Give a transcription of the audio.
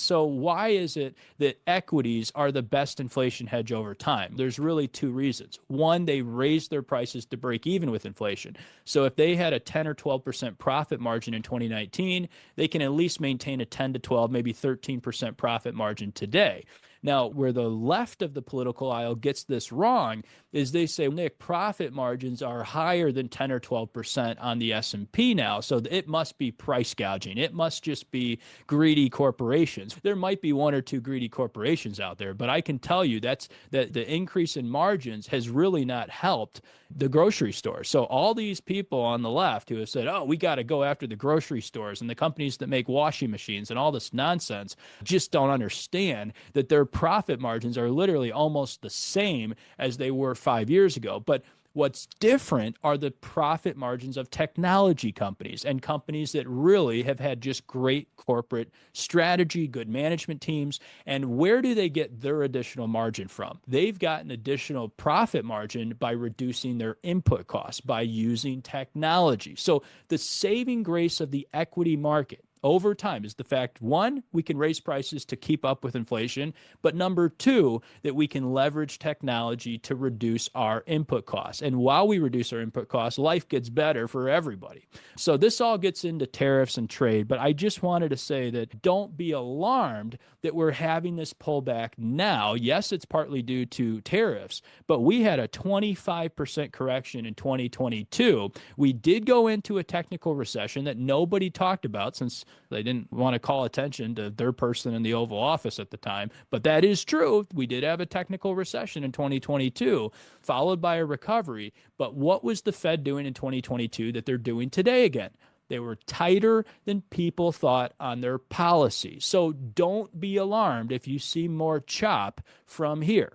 So why is it that equities are the best inflation hedge over time? There's really two reasons. One, they raise their prices to break even with inflation. So if they had a 10 or 12% profit margin in 2019, they can at least maintain a 10 to 12, maybe 13% profit margin today. Now, where the left of the political aisle gets this wrong is they say, Nick, profit margins are higher than 10 or 12% on the S&P now, so it must be price gouging. It must just be greedy corporations. There might be one or two greedy corporations out there, but I can tell you that the increase in margins has really not helped the grocery store. So all these people on the left who have said, oh, we got to go after the grocery stores and the companies that make washing machines and all this nonsense just don't understand that their profit margins are literally almost the same as they were 5 years ago. But what's different are the profit margins of technology companies and companies that really have had just great corporate strategy, good management teams. And where do they get their additional margin from? They've got an additional profit margin by reducing their input costs, by using technology. So the saving grace of the equity market over time is the fact, one, we can raise prices to keep up with inflation, but number two, that we can leverage technology to reduce our input costs. And while we reduce our input costs, life gets better for everybody. So this all gets into tariffs and trade, but I just wanted to say that don't be alarmed that we're having this pullback now. Yes, it's partly due to tariffs, but we had a 25% correction in 2022. We did go into a technical recession that nobody talked about since they didn't want to call attention to their person in the Oval Office at the time. But that is true. We did have a technical recession in 2022, followed by a recovery. But what was the Fed doing in 2022 that they're doing today again? They were tighter than people thought on their policy. So don't be alarmed if you see more chop from here.